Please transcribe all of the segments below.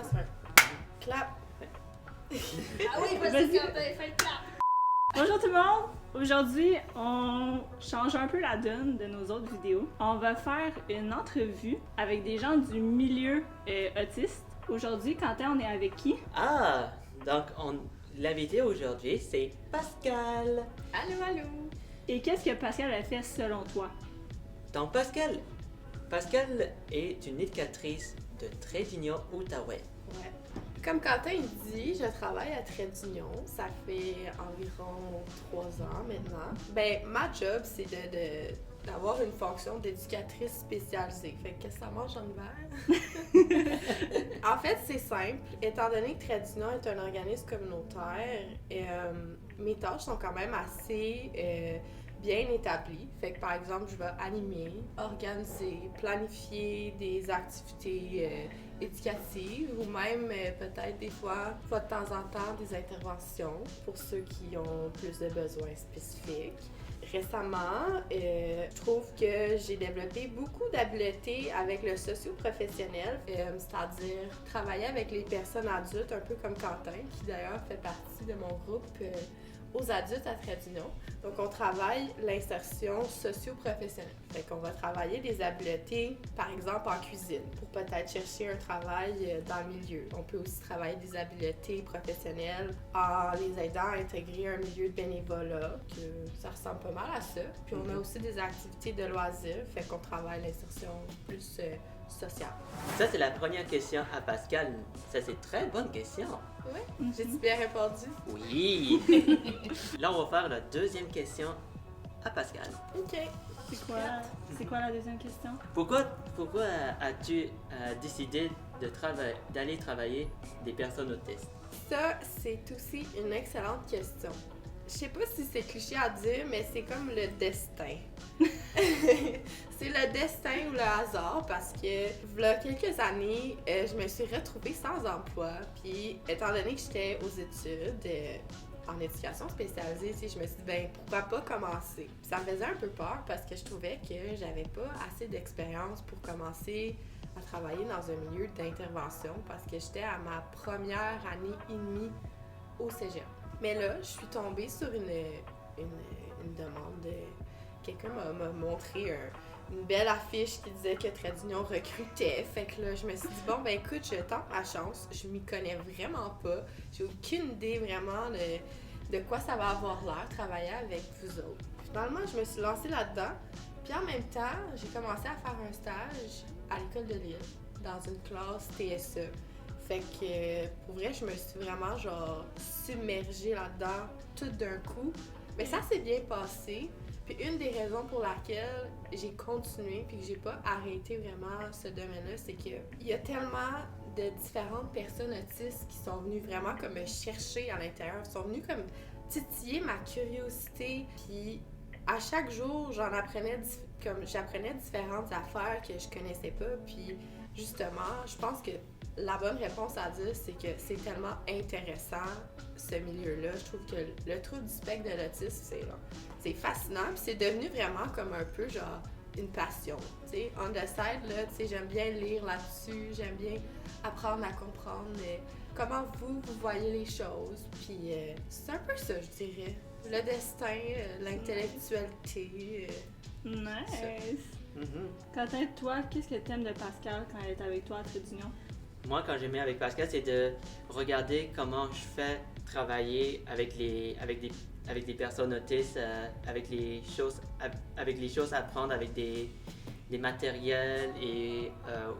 c'est un clap. Ah oui, vas-y, Quentin, fais le clap. Bonjour tout le monde! Aujourd'hui, on change un peu la donne de nos autres vidéos. On va faire une entrevue avec des gens du milieu autiste. Aujourd'hui, Quentin, on est avec qui? Donc l'invité aujourd'hui, c'est Pascal. Allô, allô. Et qu'est-ce que Pascal a fait selon toi? Donc Pascal est une éducatrice de Trait d'Union, Outaouais. Ouais. Comme Quentin il dit, je travaille à Trait d'Union. Ça fait environ 3 ans maintenant. Ben, ma job, c'est d'avoir une fonction d'éducatrice spécialisée. Fait que qu'est-ce que ça mange en hiver? En fait, c'est simple. Étant donné que Trait d'Union est un organisme communautaire, mes tâches sont quand même assez bien établies. Fait que, par exemple, je vais animer, organiser, planifier des activités éducatives ou même peut-être des fois, de temps en temps, des interventions pour ceux qui ont plus de besoins spécifiques. Récemment, je trouve que j'ai développé beaucoup d'habiletés avec le socio-professionnel, c'est-à-dire travailler avec les personnes adultes, un peu comme Quentin, qui d'ailleurs fait partie de mon groupe aux adultes à Trait d'Union. Donc, on travaille l'insertion socio-professionnelle. Fait qu'on va travailler des habiletés, par exemple en cuisine, pour peut-être chercher un travail dans le milieu. On peut aussi travailler des habiletés professionnelles en les aidant à intégrer un milieu de bénévolat, que ça ressemble pas mal à ça. Puis on a aussi des activités de loisirs, fait qu'on travaille l'insertion plus sociale. Ça, c'est la première question à Pascal. Ça, c'est une très bonne question. Oui, j'ai-tu bien répondu? Oui! Là, on va faire la deuxième question à Pascal. OK. C'est quoi la deuxième question? Pourquoi as-tu décidé d'aller travailler des personnes autistes? Ça, c'est aussi une excellente question. Je sais pas si c'est cliché à dire, mais c'est comme le destin. C'est le destin ou le hasard parce que, il y a quelques années, je me suis retrouvée sans emploi. Puis, étant donné que j'étais aux études, en éducation spécialisée, je me suis dit, ben pourquoi pas commencer? Puis ça me faisait un peu peur parce que je trouvais que j'avais pas assez d'expérience pour commencer à travailler dans un milieu d'intervention parce que j'étais à ma première année et demie au cégep. Mais là, je suis tombée sur une demande. Quelqu'un m'a montré une belle affiche qui disait que Trait d'Union recrutait. Fait que là, je me suis dit, bon, ben écoute, je tente ma chance. Je m'y connais vraiment pas. J'ai aucune idée vraiment de quoi ça va avoir l'air, travailler avec vous autres. Finalement, je me suis lancée là-dedans. Puis en même temps, j'ai commencé à faire un stage à l'école de Lille, dans une classe TSE. Fait que, pour vrai, je me suis vraiment, submergée là-dedans tout d'un coup. Mais ça s'est bien passé. Puis une des raisons pour laquelle j'ai continué puis que j'ai pas arrêté vraiment ce domaine-là, c'est qu'il y a tellement de différentes personnes autistes qui sont venues vraiment comme me chercher à l'intérieur. Ils sont venues comme titiller ma curiosité. Puis à chaque jour, j'apprenais différentes affaires que je connaissais pas. Puis justement, je pense que la bonne réponse à dire, c'est que c'est tellement intéressant, ce milieu-là. Je trouve que le trouble du spectre de l'autisme, c'est fascinant. Puis c'est devenu vraiment comme un peu, une passion. Tu sais, on the side, là, tu sais, j'aime bien lire là-dessus. J'aime bien apprendre à comprendre comment vous voyez les choses. Puis c'est un peu ça, je dirais. Le destin, l'intellectualité. Nice! Quentin, toi, qu'est-ce que t'aimes de Pascal quand elle est avec toi à Trait d'Union? Moi, quand j'aimais avec Pascal, c'est de regarder comment je fais travailler avec des personnes autistes, avec les choses à apprendre, avec des matériels et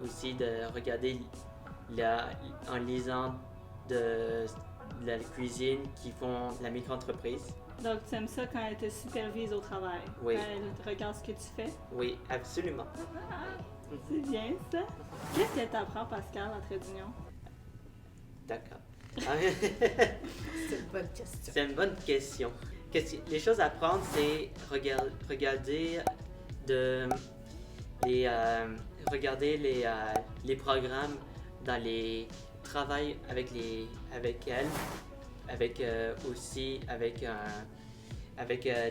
aussi de regarder en lisant de la cuisine qui font la micro-entreprise. Donc, tu aimes ça quand elle te supervise au travail? Oui. Quand elle regarde ce que tu fais? Oui, absolument. C'est bien ça. Qu'est-ce que t'apprends, Pascal, à Trait d'Union? D'accord. C'est une bonne question. C'est une bonne question. Les choses à apprendre, c'est regarder les programmes dans les travails avec elles, avec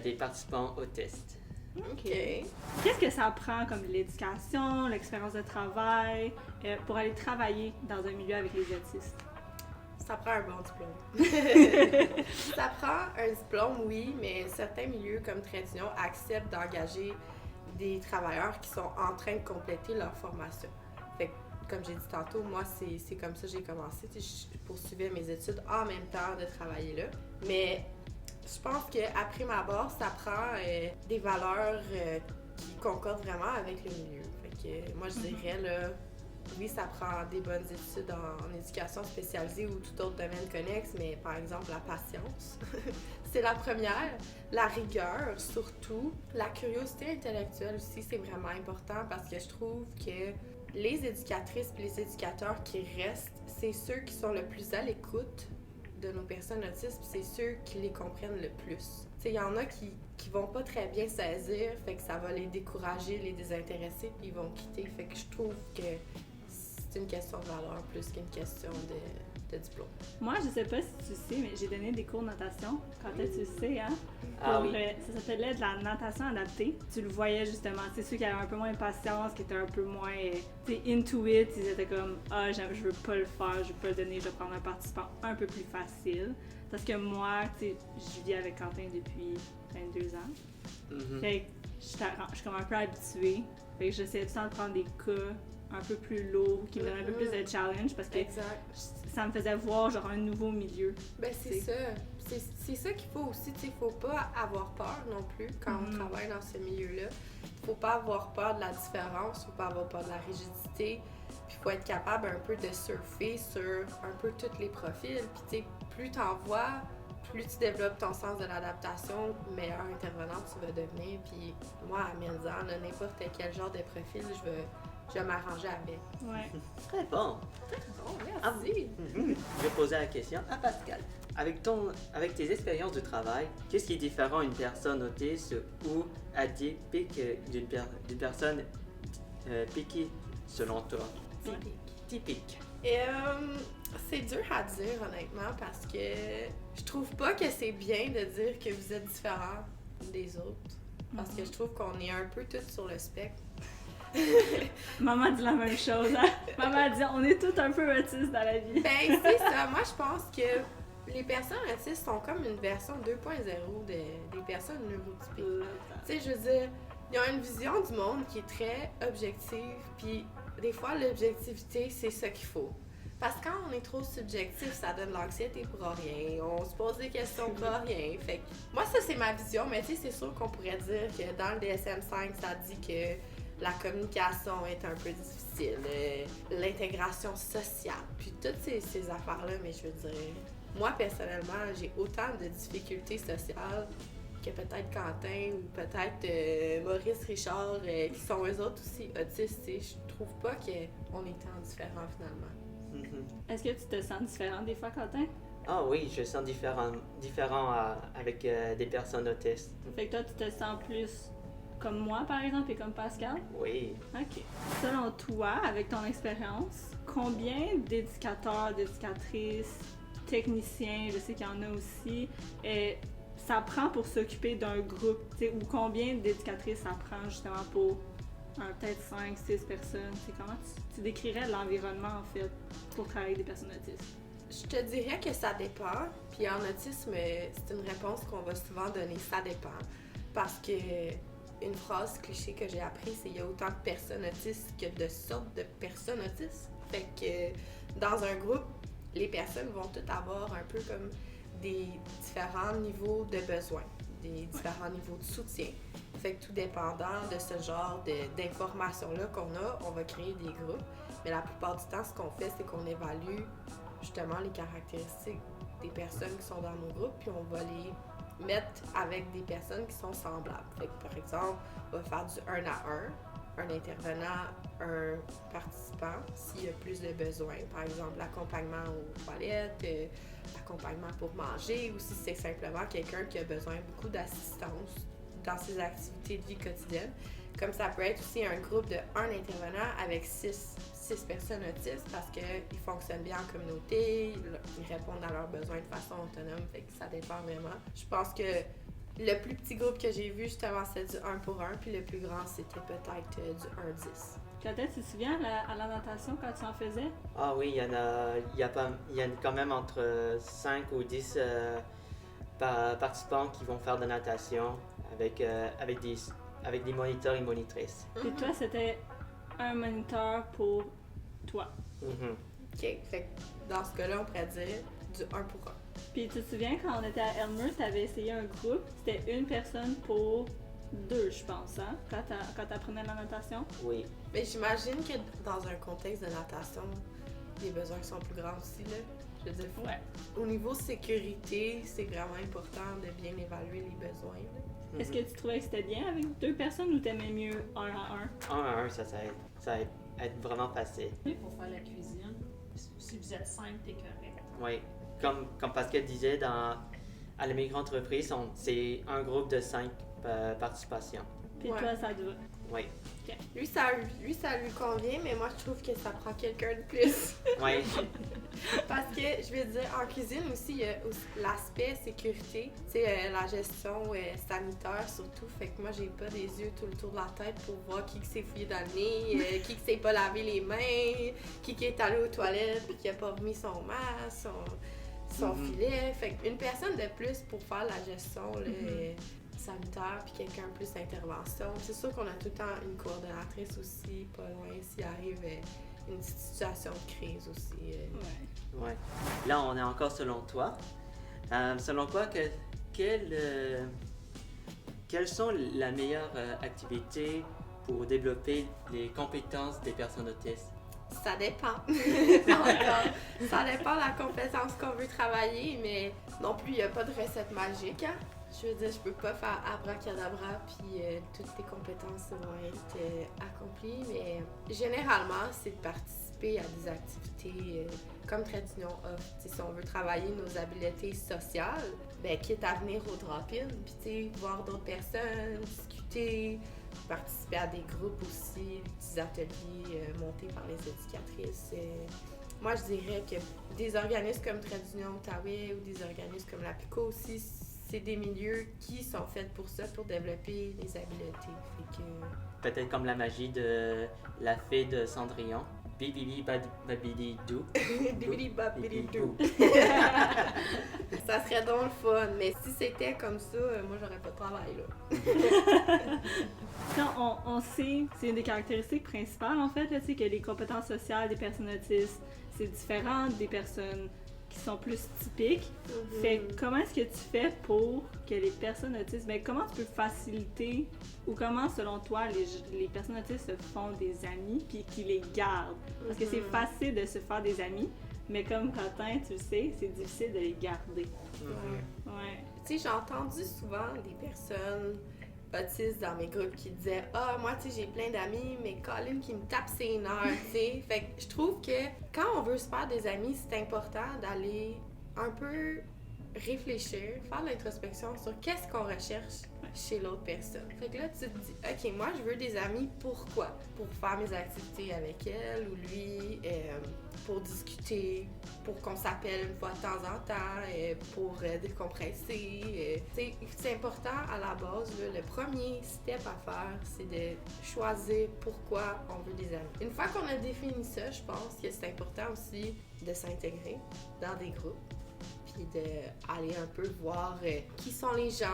des participants autistes. OK. Qu'est-ce que ça prend comme l'éducation, l'expérience de travail pour aller travailler dans un milieu avec les autistes? Ça prend un bon diplôme. Ça prend un diplôme, oui, mais certains milieux comme Trait d'Union acceptent d'engager des travailleurs qui sont en train de compléter leur formation. Fait que, comme j'ai dit tantôt, moi, c'est comme ça que j'ai commencé. Je poursuivais mes études en même temps de travailler là. Mais je pense qu'après ma barre, ça prend des valeurs qui concordent vraiment avec le milieu. Fait que moi, je dirais, là, oui, ça prend des bonnes études en éducation spécialisée ou tout autre domaine connexe, mais par exemple, la patience, c'est la première. La rigueur, surtout. La curiosité intellectuelle aussi, c'est vraiment important parce que je trouve que les éducatrices et les éducateurs qui restent, c'est ceux qui sont le plus à l'écoute de nos personnes autistes, c'est ceux qui les comprennent le plus. Il y en a qui vont pas très bien saisir, fait que ça va les décourager, les désintéresser, puis ils vont quitter. Fait que je trouve que c'est une question de valeur plus qu'une question de diplôme. Moi, je sais pas si tu sais, mais j'ai donné des cours de natation. Quand tu le sais, hein? Ah Pour, oui. Ça s'appelait de la natation adaptée. Tu le voyais justement, c'est ceux qui avaient un peu moins de patience, qui étaient un peu moins, into it, ils étaient comme « Ah, je veux pas le faire, je veux pas le donner, je vais prendre un participant un peu plus facile. » Parce que moi, tu sais, je vis avec Quentin depuis 22 ans. Fait que je suis comme un peu habituée. Fait que j'essaie tout le temps de prendre des cas un peu plus lourds, qui me donnent un peu plus de challenge, parce que Exact. ça me faisait voir genre un nouveau milieu. Ben c'est ça. C'est ça qu'il faut aussi. Il faut pas avoir peur non plus quand on travaille dans ce milieu-là. Faut pas avoir peur de la différence, faut pas avoir peur de la rigidité. Puis faut être capable un peu de surfer sur un peu tous les profils. Puis tu sais, plus t'en vois, plus tu développes ton sens de l'adaptation, meilleur intervenant tu vas devenir. Puis moi, à Melzan, n'importe quel genre de profil, je vais m'arranger avec. Ouais. Très bon. Bon, merci. Je vais poser la question à Pascal. Avec tes expériences de travail, qu'est-ce qui est différent d'une personne autiste ou atypique d'une personne piquée selon toi? Typique. Et c'est dur à dire honnêtement parce que je trouve pas que c'est bien de dire que vous êtes différents des autres. Parce que je trouve qu'on est un peu tous sur le spectre. Maman dit la même chose. Hein? Maman dit on est tous un peu autistes dans la vie. Ben c'est ça. Moi je pense que les personnes autistes sont comme une version 2.0 des personnes neurotypiques. Tu sais, je veux dire, ils ont une vision du monde qui est très objective, puis des fois l'objectivité c'est ça qu'il faut. Parce que quand on est trop subjectif, ça donne l'anxiété pour rien, on se pose des questions pour rien. Fait que moi ça c'est ma vision, mais tu sais c'est sûr qu'on pourrait dire que dans le DSM-5 ça dit que la communication est un peu difficile, l'intégration sociale, puis toutes ces affaires-là, mais je veux dire, moi personnellement, j'ai autant de difficultés sociales que peut-être Quentin ou peut-être Maurice Richard, qui sont eux autres aussi autistes. Je trouve pas qu'on est tant différents finalement. Est-ce que tu te sens différent des fois, Quentin? Ah oui, je sens différent avec des personnes autistes. Fait que toi, tu te sens plus comme moi, par exemple, et comme Pascal? Oui. OK. Selon toi, avec ton expérience, combien d'éducateurs, d'éducatrices, techniciens, je sais qu'il y en a aussi, ça prend pour s'occuper d'un groupe, ou combien d'éducatrices ça prend justement pour peut-être 5, 6 personnes? Comment tu décrirais l'environnement en fait pour travailler avec des personnes autistes? Je te dirais que ça dépend. Puis en autisme, c'est une réponse qu'on va souvent donner, ça dépend. Parce que une phrase cliché que j'ai appris, c'est qu'il y a autant de personnes autistes que de sortes de personnes autistes. Fait que dans un groupe, les personnes vont toutes avoir un peu comme des différents niveaux de besoins, des différents niveaux de soutien. Fait que tout dépendant de ce genre d'informations-là qu'on a, on va créer des groupes. Mais la plupart du temps, ce qu'on fait, c'est qu'on évalue justement les caractéristiques des personnes qui sont dans nos groupes, puis on va les mettre avec des personnes qui sont semblables. Fait que par exemple, on va faire du 1 à 1, un intervenant, un participant, s'il y a plus de besoins. Par exemple, l'accompagnement aux toilettes, l'accompagnement pour manger, ou si c'est simplement quelqu'un qui a besoin beaucoup d'assistance dans ses activités de vie quotidienne. Comme ça peut être aussi un groupe de 1 intervenant avec 6 personnes autistes parce qu'ils fonctionnent bien en communauté, ils répondent à leurs besoins de façon autonome, fait que ça dépend vraiment. Je pense que Le plus petit groupe que j'ai vu, justement, c'était du 1 pour 1, puis le plus grand, c'était peut-être du 1-10. Claudette, tu te souviens à la natation quand tu en faisais? Ah oui, il y a quand même entre 5 ou 10 participants qui vont faire de la natation avec des moniteurs et monitrices. Et toi, c'était un moniteur pour toi. Mhm. OK, fait que dans ce cas-là, on pourrait dire du 1 pour 1. Puis tu te souviens quand on était à Elmer, tu avais essayé un groupe, c'était une personne pour 2, je pense, hein, quand t'apprenais la natation? Oui. Mais j'imagine que dans un contexte de natation, les besoins sont plus grands aussi, là. Je veux dire, Ouais. au niveau sécurité, c'est vraiment important de bien évaluer les besoins, là. Est-ce que tu trouvais que c'était bien avec 2 personnes ou t'aimais mieux 1 à 1? 1 à 1, ça va être vraiment facile. Pour faire la cuisine, si vous êtes 5, t'es correct. Oui. Comme Pascal disait, à la micro-entreprise, c'est un groupe de 5 participations. Puis Ouais. toi, ça te va. Oui. Lui, ça lui convient, mais moi, je trouve que ça prend quelqu'un de plus. Oui. Parce que, je veux dire, en cuisine aussi, il y a aussi l'aspect sécurité, tu sais, la gestion sanitaire surtout. Fait que moi, j'ai pas des yeux tout le tour de la tête pour voir qui s'est fouillé dans le nez, qui s'est pas lavé les mains, qui est allé aux toilettes puis qui a pas remis son masque, son filet. Fait qu'une personne de plus pour faire la gestion là, sanitaire puis quelqu'un plus intervention. C'est sûr qu'on a tout le temps une coordonnatrice aussi, pas loin s'il arrive une petite situation de crise aussi. Ouais. Ouais. Là, on est encore selon toi. Selon toi, quelles sont la meilleure activité pour développer les compétences des personnes autistes? Ça dépend. Ça dépend de la compétence qu'on veut travailler, mais non plus, il n'y a pas de recette magique. Hein? Je veux dire, je peux pas faire abracadabra puis toutes tes compétences vont être accomplies, mais généralement, c'est de participer à des activités comme Tradition offre. Si on veut travailler nos habiletés sociales, ben quitte à venir au drop-in, puis tu sais, voir d'autres personnes, discuter, participer à des groupes aussi, des petits ateliers montés par les éducatrices. Moi, je dirais que des organismes comme Tradition Outaouais ou des organismes comme la PICO aussi, c'est des milieux qui sont faits pour ça, pour développer les habiletés. Fait que... Peut-être comme la magie de la fée de Cendrillon. Bibidi babidi dou. Bibidi babidi dou. Ça serait donc le fun, mais si c'était comme ça, moi j'aurais pas de travail là. Quand on sait, c'est une des caractéristiques principales en fait, là, tu sais, que les compétences sociales des personnes autistes, c'est différent des personnes qui sont plus typiques. Fait que comment est-ce que tu fais pour que les personnes autistes, ben comment tu peux faciliter ou comment selon toi les personnes autistes se font des amis puis qu'ils les gardent? Parce que c'est facile de se faire des amis, mais comme Quentin, tu le sais, c'est difficile de les garder. Ouais. Tu sais, j'ai entendu souvent des personnes autistes dans mes groupes qui disaient « Ah, moi, tu sais, j'ai plein d'amis, mais Colin qui me tape ses nerfs, tu sais. » Fait que je trouve que quand on veut se faire des amis, c'est important d'aller un peu réfléchir, faire de l'introspection sur qu'est-ce qu'on recherche chez l'autre personne. Fait que là, tu te dis « Ok, moi, je veux des amis, pourquoi? Pour faire mes activités avec elle ou lui, pour discuter, pour qu'on s'appelle une fois de temps en temps, pour décompresser. C'est important à la base. Là, le premier step à faire, c'est de choisir pourquoi on veut des amis. Une fois qu'on a défini ça, je pense que c'est important aussi de s'intégrer dans des groupes, puis d'aller un peu voir qui sont les gens,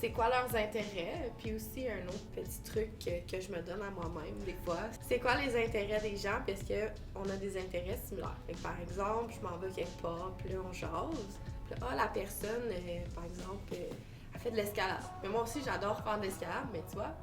c'est quoi leurs intérêts, puis aussi un autre petit truc que je me donne à moi-même des fois, c'est quoi les intérêts des gens, parce qu'on a des intérêts similaires. Fait que, par exemple, je m'en vais quelque part, puis là on jase, puis là, la personne, par exemple, elle fait de l'escalade. Mais moi aussi j'adore faire de l'escalade, mais tu vois,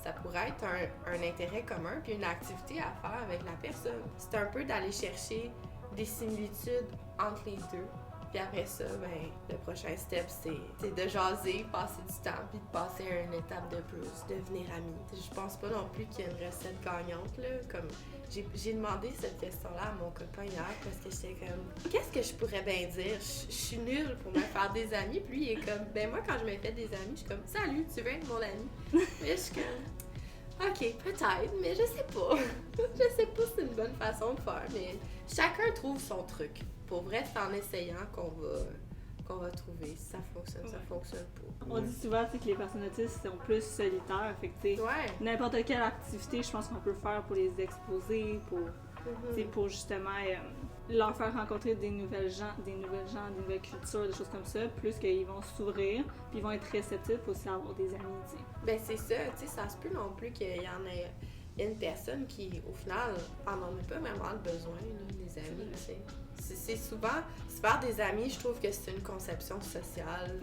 ça pourrait être un intérêt commun, puis une activité à faire avec la personne. C'est un peu d'aller chercher des similitudes entre les deux. Puis après ça, ben, le prochain step, c'est de jaser, passer du temps, puis de passer à une étape de plus, devenir amis. Je pense pas non plus qu'il y a une recette gagnante, là. Comme j'ai demandé cette question-là à mon copain hier, parce que j'étais comme, qu'est-ce que je pourrais bien dire? Je suis nulle pour me faire des amis. Puis lui, il est comme, ben moi, quand je me fais des amis, je suis comme, salut, tu veux être mon ami? Mais je suis comme, ok, peut-être, mais je sais pas. Je sais pas si c'est une bonne façon de faire, mais chacun trouve son truc. Pour vrai, c'est en essayant qu'on qu'on va trouver si ça fonctionne, ça fonctionne pas. On dit souvent que les personnes autistes sont plus solitaires, fait que Ouais. n'importe quelle activité, je pense qu'on peut faire pour les exposer, pour justement leur faire rencontrer des nouvelles gens, des nouvelles cultures, des choses comme ça, plus qu'ils vont s'ouvrir, puis ils vont être réceptifs aussi à avoir des amis, tu sais. Ben c'est ça, tu sais, ça se peut non plus qu'il y en ait une personne qui, au final, en a pas vraiment besoin, là, des amis, tu sais. C'est souvent, se faire des amis, je trouve que c'est une conception sociétale.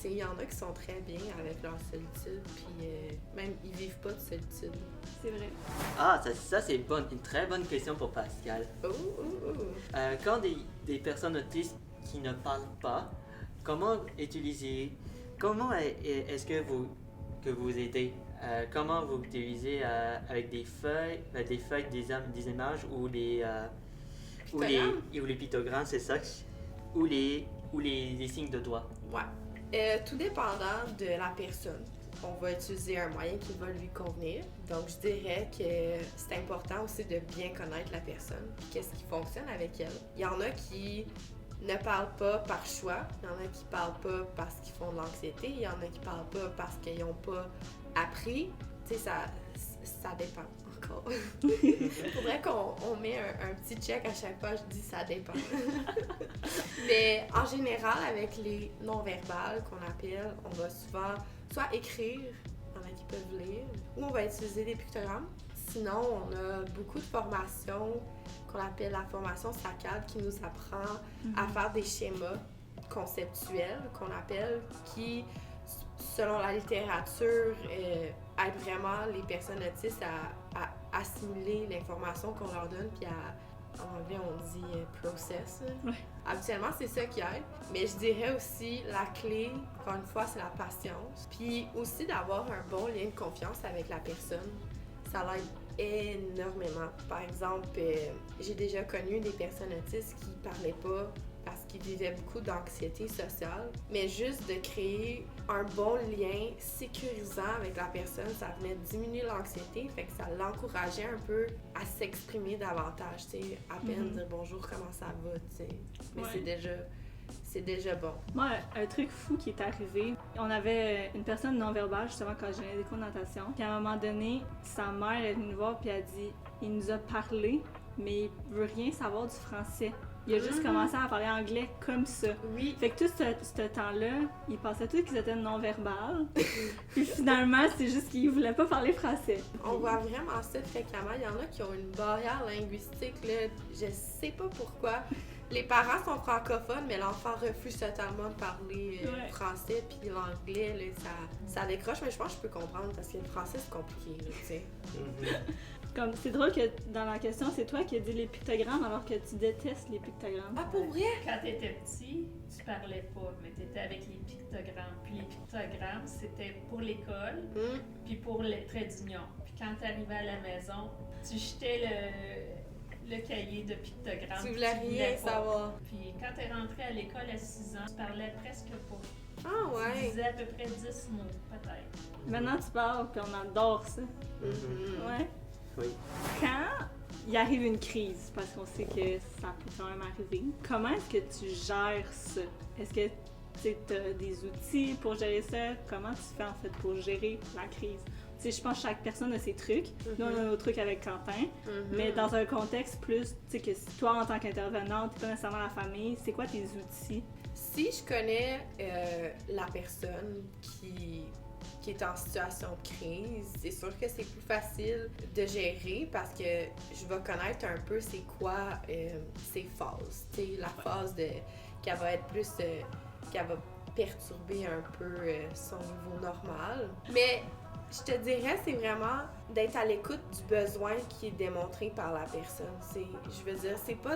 Il y en a qui sont très bien avec leur solitude, puis même, ils vivent pas de solitude. C'est vrai. Ah, ça c'est une très bonne question pour Pascal. Quand des personnes autistes qui ne parlent pas, comment est-ce que vous aidez? Comment vous utilisez avec des feuilles, des images ou les pictogrammes, c'est ça? Ou les signes de doigts? Ouais. Tout dépendant de la personne. On va utiliser un moyen qui va lui convenir. Donc, je dirais que c'est important aussi de bien connaître la personne, qu'est-ce qui fonctionne avec elle. Il y en a qui ne parlent pas par choix, il y en a qui parlent pas parce qu'ils font de l'anxiété, il y en a qui parlent pas parce qu'ils n'ont pas appris. Tu sais, ça dépend encore. Faudrait qu'on met un petit check à chaque fois, je dis ça dépend. Mais en général, avec les non-verbales qu'on appelle, on va souvent soit écrire, il y en a qui peuvent lire, ou on va utiliser des pictogrammes. Sinon, on a beaucoup de formations qu'on appelle la formation saccade qui nous apprend à faire des schémas conceptuels qu'on appelle qui, selon la littérature, aident vraiment les personnes autistes à assimiler l'information qu'on leur donne puis en anglais on dit process. Ouais. Habituellement c'est ça qui aide, mais je dirais aussi la clé, encore une fois, c'est la patience. Puis aussi d'avoir un bon lien de confiance avec la personne. Ça l'aide énormément. Par exemple, j'ai déjà connu des personnes autistes qui parlaient pas parce qu'ils vivaient beaucoup d'anxiété sociale, mais juste de créer un bon lien sécurisant avec la personne, ça venait diminuer l'anxiété, fait que ça l'encourageait un peu à s'exprimer davantage, tu sais, à peine dire bonjour, comment ça va, tu sais. Mais c'est déjà bon. Moi, un truc fou qui est arrivé, on avait une personne non-verbale justement quand j'ai des cours de natation, puis à un moment donné, sa mère est venue nous voir puis elle a dit « Il nous a parlé, mais il veut rien savoir du français. » Il a juste commencé à parler anglais comme ça. Oui. Fait que tout ce temps-là, il pensait tous qu'ils étaient non-verbales. Puis finalement, c'est juste qu'ils voulaient pas parler français. On voit vraiment ça fréquemment. Il y en a qui ont une barrière linguistique, là. Je sais pas pourquoi. Les parents sont francophones, mais l'enfant refuse totalement de parler français, puis l'anglais, là, ça décroche. Mais je pense que je peux comprendre parce que le français, c'est compliqué, là, tu sais. Comme, c'est drôle que dans la question, c'est toi qui as dit les pictogrammes alors que tu détestes les pictogrammes. Ah, pour vrai? Quand t'étais petit, tu parlais pas, mais t'étais avec les pictogrammes. Puis les pictogrammes, c'était pour l'école, puis pour les traits d'union. Puis quand t'arrivais à la maison, tu jetais le cahier de pictogrammes. Tu voulais rien savoir. Puis quand t'es rentrée à l'école à 6 ans, tu parlais presque pas. Ah ouais. Tu disais à peu près 10 mots, peut-être. Maintenant, tu parles, puis on adore ça. Ouais. Oui. Quand il arrive une crise, parce qu'on sait que ça peut quand même arriver, comment est-ce que tu gères ça? Est-ce que tu as des outils pour gérer ça? Comment tu fais en fait pour gérer la crise? Tu sais, je pense que chaque personne a ses trucs. Nous, on a nos trucs avec Quentin. Mais dans un contexte plus, tu sais, que toi, en tant qu'intervenante, tu pas nécessairement la famille, c'est quoi tes outils? Si je connais la personne qui est en situation de crise, c'est sûr que c'est plus facile de gérer parce que je vais connaître un peu c'est quoi ses phases. Tu sais, la phase qu'elle va être plus... qu'elle va perturber un peu son niveau normal. Mais je te dirais, c'est vraiment d'être à l'écoute du besoin qui est démontré par la personne. Je veux dire, c'est pas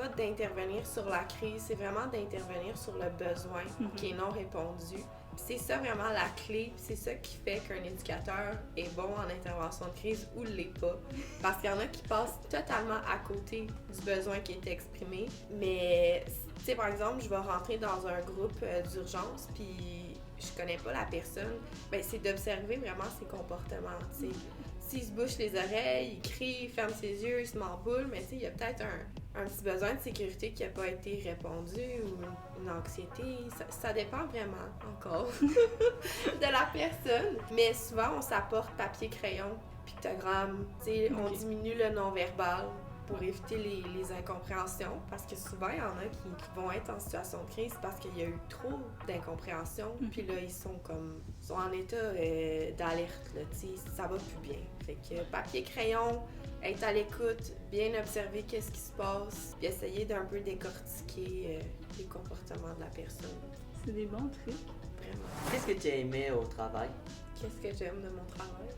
d'intervenir sur la crise, c'est vraiment d'intervenir sur le besoin qui est non répondu. C'est ça vraiment la clé, c'est ça qui fait qu'un éducateur est bon en intervention de crise ou l'est pas. Parce qu'il y en a qui passent totalement à côté du besoin qui est exprimé. Mais, tu sais, par exemple, je vais rentrer dans un groupe d'urgence, puis je connais pas la personne, ben c'est d'observer vraiment ses comportements, tu sais. S'il se bouche les oreilles, il crie, il ferme ses yeux, il se met en boule, mais tu sais, il y a peut-être un petit besoin de sécurité qui n'a pas été répondu ou une anxiété. Ça dépend vraiment encore de la personne. Mais souvent, on s'apporte papier, crayon, pictogramme. On diminue le non-verbal pour éviter les incompréhensions. Parce que souvent, il y en a qui vont être en situation de crise parce qu'il y a eu trop d'incompréhension. Puis là, ils sont en état d'alerte. Là, ça va plus bien. Fait que papier, crayon, être à l'écoute, bien observer qu'est-ce qui se passe, puis essayer d'un peu décortiquer les comportements de la personne. C'est des bons trucs. Vraiment. Qu'est-ce que tu as aimé au travail? Qu'est-ce que j'aime de mon travail?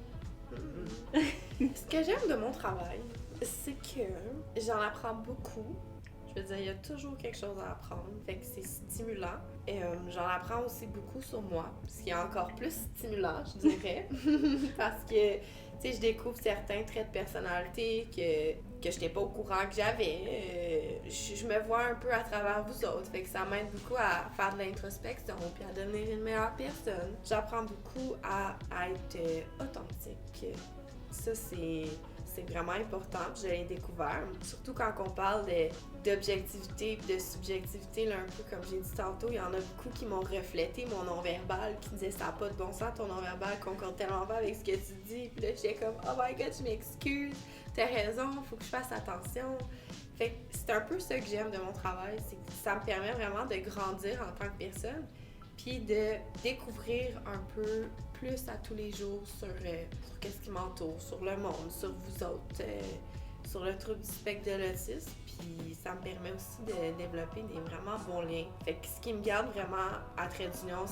Ce que j'aime de mon travail, c'est que j'en apprends beaucoup. Je veux dire, il y a toujours quelque chose à apprendre, fait que c'est stimulant. Et j'en apprends aussi beaucoup sur moi, ce qui est encore plus stimulant, je dirais. Parce que, tu sais, je découvre certains traits de personnalité que je n'étais pas au courant que j'avais. Je me vois un peu à travers vous autres, fait que ça m'aide beaucoup à faire de l'introspection puis à devenir une meilleure personne. J'apprends beaucoup à être authentique. Ça, c'est vraiment important, je l'ai découvert. Surtout quand on parle d'objectivité et de subjectivité, là, un peu comme j'ai dit tantôt, il y en a beaucoup qui m'ont reflété mon non-verbal, qui disaient ça n'a pas de bon sens, ton non-verbal concorde tellement pas avec ce que tu dis. Puis là, j'étais comme, oh my god, je m'excuse, t'as raison, faut que je fasse attention. Fait que c'est un peu ça que j'aime de mon travail, c'est que ça me permet vraiment de grandir en tant que personne, puis de découvrir un peu plus à tous les jours sur qu'est-ce qui m'entoure, sur le monde, sur vous autres, sur le trouble du spectre de l'autisme. Puis ça me permet aussi de développer des vraiment bons liens. Fait que ce qui me garde vraiment à Trait d'Union,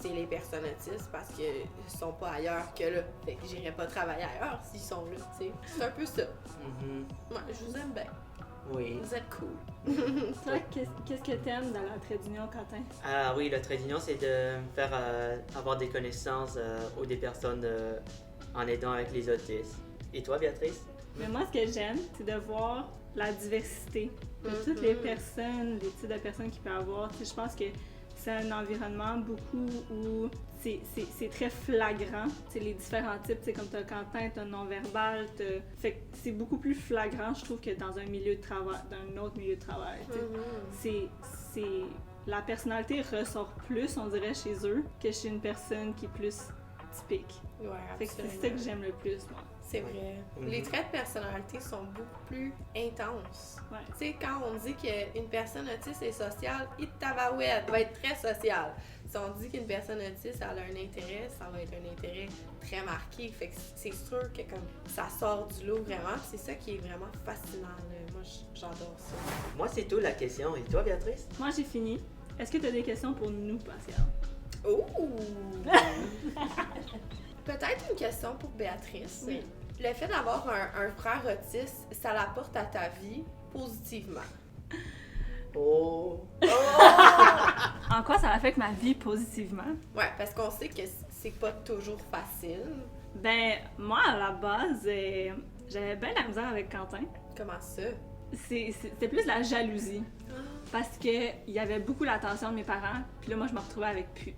c'est les personnes autistes parce qu'ils sont pas ailleurs que là. Fait que j'irais pas travailler ailleurs s'ils sont là, tu sais. C'est un peu ça. Ouais, je vous aime bien. Oui. Vous êtes cool. Toi, qu'est-ce que t'aimes dans la Trait d'Union, Quentin? Ah oui, le trait d'union, c'est de me faire avoir des connaissances ou des personnes en aidant avec les autistes. Et toi, Béatrice? Mais moi, ce que j'aime, c'est de voir la diversité de toutes les personnes, les types de personnes qu'il peut y avoir. Tu sais, je pense que c'est un environnement beaucoup où c'est très flagrant. C'est les différents types, tu sais, comme t'as Quentin, t'as non-verbal, fait que c'est beaucoup plus flagrant, je trouve, que dans un milieu de travail, d'un autre milieu de travail. C'est la personnalité ressort plus, on dirait, chez eux que chez une personne qui est plus typique. Ouais, Fait que c'est ça que j'aime le plus, moi. C'est vrai. Les traits de personnalité sont beaucoup plus intenses. Ouais. Tu sais, quand on dit qu'une personne autiste est sociale, il tabarouette, va être très sociale. Si on dit qu'une personne autiste elle a un intérêt, ça va être un intérêt très marqué. Fait que c'est sûr que comme ça sort du lot vraiment, c'est ça qui est vraiment fascinant. Là. Moi, j'adore ça. Moi, c'est tout la question. Et toi, Béatrice? Moi, j'ai fini. Est-ce que tu as des questions pour nous, Pascal? Ouh! Peut-être une question pour Béatrice. Oui. Le fait d'avoir un frère autiste, ça l'apporte à ta vie positivement. Oh! En quoi ça affecte ma vie positivement? Ouais, parce qu'on sait que c'est pas toujours facile. Ben, moi, à la base, j'avais bien la misère avec Quentin. Comment ça? C'était plus de la jalousie. Parce qu'il y avait beaucoup l'attention de mes parents, puis là, moi, je me retrouvais avec plus.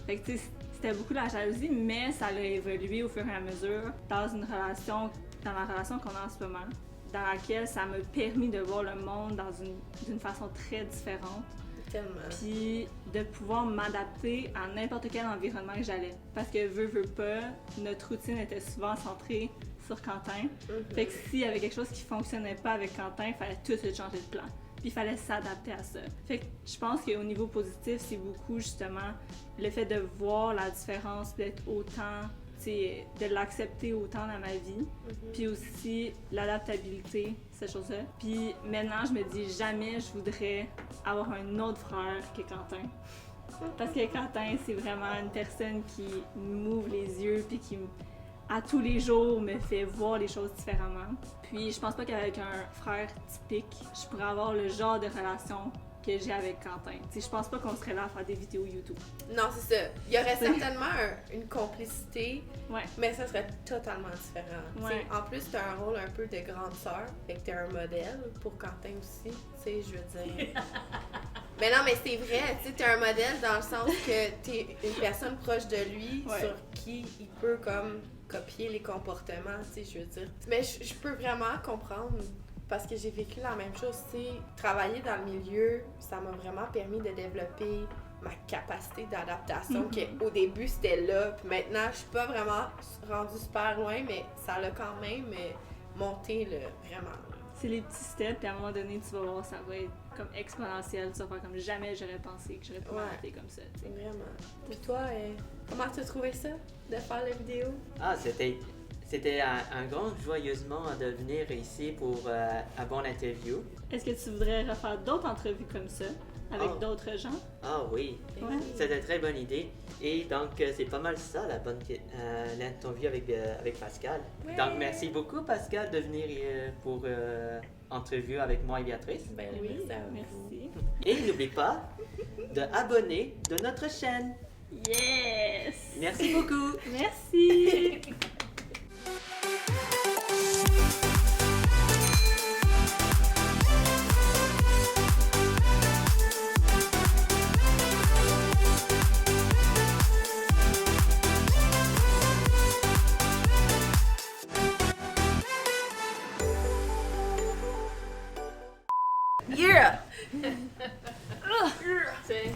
Fait que, tu sais, c'était beaucoup de la jalousie, mais ça a évolué au fur et à mesure dans la relation qu'on a en ce moment, dans laquelle ça m'a permis de voir le monde d'une façon très différente. Tellement. Puis de pouvoir m'adapter à n'importe quel environnement que j'allais. Parce que veux pas, notre routine était souvent centrée sur Quentin. Fait que s'il y avait quelque chose qui fonctionnait pas avec Quentin, il fallait tout de suite changer de plan. Puis il fallait s'adapter à ça. Fait que je pense qu'au niveau positif, c'est beaucoup justement le fait de voir la différence, d'être autant, de l'accepter autant dans ma vie. Puis aussi l'adaptabilité, cette chose-là. Puis maintenant, je me dis jamais je voudrais avoir un autre frère que Quentin. Parce que Quentin, c'est vraiment une personne qui m'ouvre les yeux puis qui à tous les jours me fait voir les choses différemment. Puis je pense pas qu'avec un frère typique, je pourrais avoir le genre de relation que j'ai avec Quentin. T'sais, je pense pas qu'on serait là à faire des vidéos YouTube. Non, c'est ça. Il y aurait certainement une complicité, Ouais. mais ça serait totalement différent. Ouais. En plus, t'as un rôle un peu de grande sœur, fait que t'es un modèle pour Quentin aussi. Tu sais, je veux dire... Mais non, mais c'est vrai, tu sais, t'es un modèle dans le sens que t'es une personne proche de lui sur qui il peut comme copier les comportements, tu sais, je veux dire. Mais je peux vraiment comprendre parce que j'ai vécu la même chose. Tu sais, travailler dans le milieu, ça m'a vraiment permis de développer ma capacité d'adaptation, qu'au début c'était là, puis maintenant je suis pas vraiment rendue super loin, mais ça l'a quand même monté là, vraiment. C'est les petits steps, puis à un moment donné, tu vas voir, ça va être comme exponentiel. Tu vas faire comme jamais j'aurais pensé que j'aurais pu m'adapter comme ça. T'sais. Vraiment. Puis toi, comment tu as trouvé ça, de faire la vidéo? Ah, c'était un grand joyeusement de venir ici pour un bon interview. Est-ce que tu voudrais refaire d'autres entrevues comme ça, avec d'autres gens? Ah oui, Ouais. c'est une très bonne idée. Et donc, c'est pas mal ça, l'interview avec Pascal. Ouais. Donc, merci beaucoup, Pascal, de venir pour entrevue avec moi et Béatrice. Ben oui, ça va. Merci. Et n'oublie pas de abonner de notre chaîne. Yes! Merci beaucoup. Merci! Yeah! C'est